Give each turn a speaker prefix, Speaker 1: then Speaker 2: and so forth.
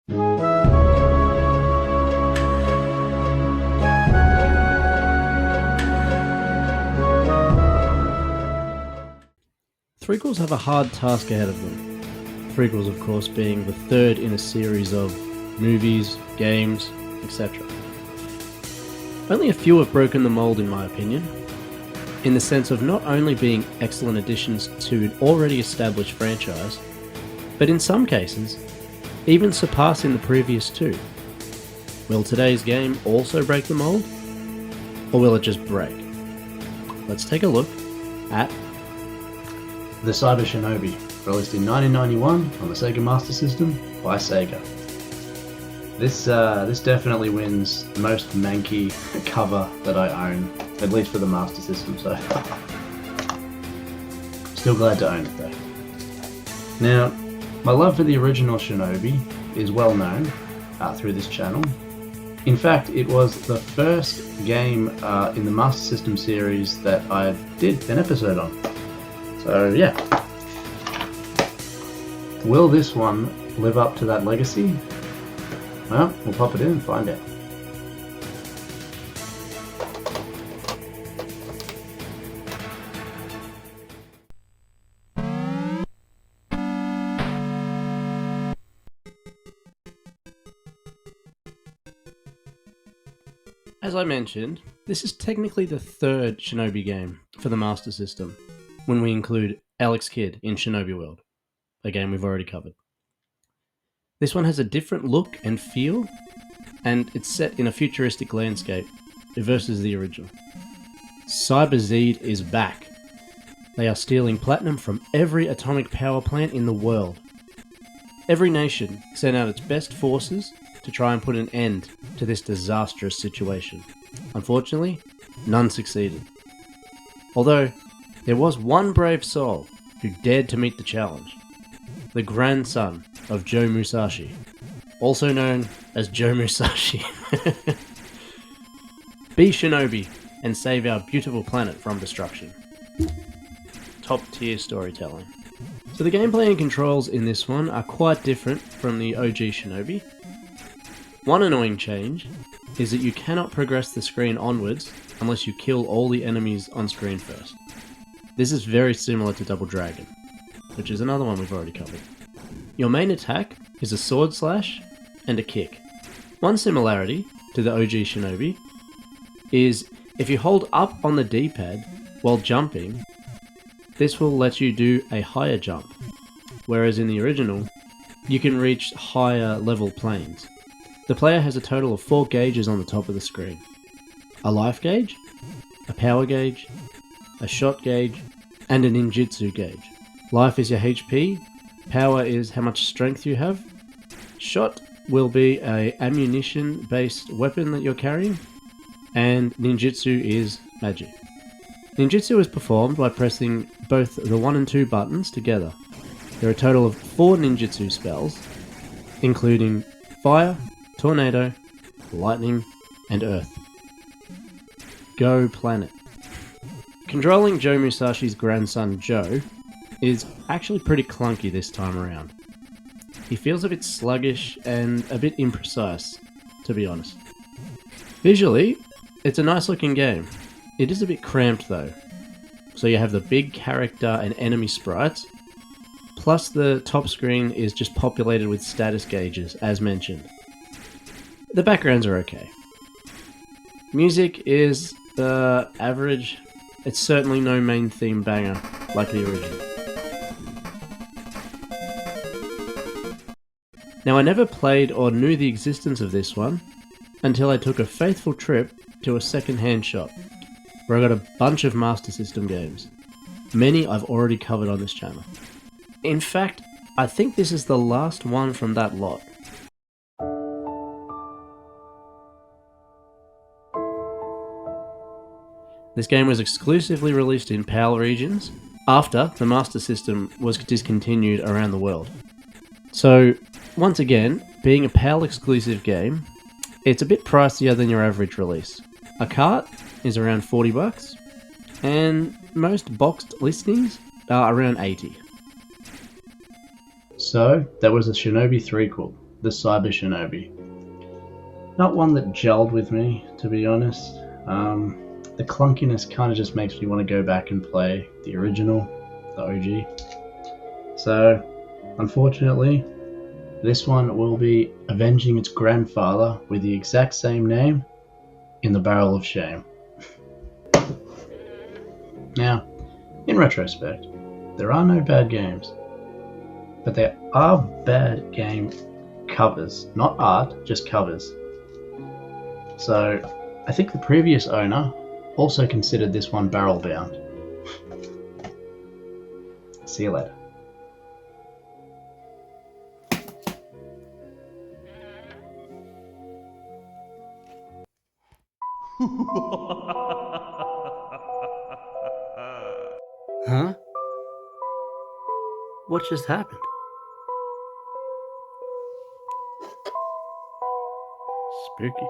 Speaker 1: Threequels have a hard task ahead of them. Threequels, of course, being the third in a series of movies, games, etc. Only a few have broken the mold, in my opinion, in the sense of not only being excellent additions to an already established franchise, but in some cases, even surpassing the previous two. Will today's game also break the mold? Or will it just break? Let's take a look at
Speaker 2: The Cyber Shinobi, released in 1991 on the Sega Master System by Sega. This definitely wins most manky cover that I own, at least for the Master System so far. Still glad to own it though. Now, my love for the original Shinobi is well known through this channel. In fact, it was the first game in the Master System series that I did an episode on. So yeah. Will this one live up to that legacy? Well, we'll pop it in and find out.
Speaker 1: As I mentioned, this is technically the third Shinobi game for the Master System, when we include Alex Kidd in Shinobi World, a game we've already covered. This one has a different look and feel, and it's set in a futuristic landscape versus the original. Cyber Jade is back. They are stealing platinum from every atomic power plant in the world. Every nation sent out its best forces to try and put an end to this disastrous situation. Unfortunately, none succeeded. Although, there was one brave soul who dared to meet the challenge. The grandson of Joe Musashi, also known as Joe Musashi. Be Shinobi and save our beautiful planet from destruction. Top tier storytelling. So the gameplay and controls in this one are quite different from the OG Shinobi. One annoying change is that you cannot progress the screen onwards unless you kill all the enemies on screen first. This is very similar to Double Dragon, which is another one we've already covered. Your main attack is a sword slash and a kick. One similarity to the OG Shinobi is if you hold up on the D-pad while jumping, this will let you do a higher jump, whereas in the original, you can reach higher level planes. The player has a total of 4 gauges on the top of the screen. A life gauge, a power gauge, a shot gauge, and a ninjutsu gauge. Life is your HP, power is how much strength you have, shot will be a ammunition based weapon that you're carrying, and ninjutsu is magic. Ninjutsu is performed by pressing both the 1 and 2 buttons together. There are a total of 4 ninjutsu spells, including fire, tornado, lightning, and earth. Go planet. Controlling Joe Musashi's grandson Joe is actually pretty clunky this time around. He feels a bit sluggish and a bit imprecise, to be honest. Visually, it's a nice looking game. It is a bit cramped though. So you have the big character and enemy sprites, plus the top screen is just populated with status gauges, as mentioned. The backgrounds are okay. Music is average. It's certainly no main theme banger like the original. Now I never played or knew the existence of this one until I took a faithful trip to a second-hand shop where I got a bunch of Master System games. Many I've already covered on this channel. In fact, I think this is the last one from that lot. This game was exclusively released in PAL regions after the Master System was discontinued around the world. So, once again, being a PAL exclusive game, it's a bit pricier than your average release. A cart is around $40, and most boxed listings are around $80.
Speaker 2: So, that was the Shinobi threequel. the Cyber Shinobi. Not one that gelled with me, to be honest. The clunkiness kind of just makes me want to go back and play the original, the OG. So, unfortunately, this one will be avenging its grandfather with the exact same name in the Barrel of Shame. Now, in retrospect, there are no bad games, but there are bad game covers, not art, just covers. So, I think the previous owner also considered this one barrel bound. See you later.
Speaker 1: Huh? What just happened? Spooky.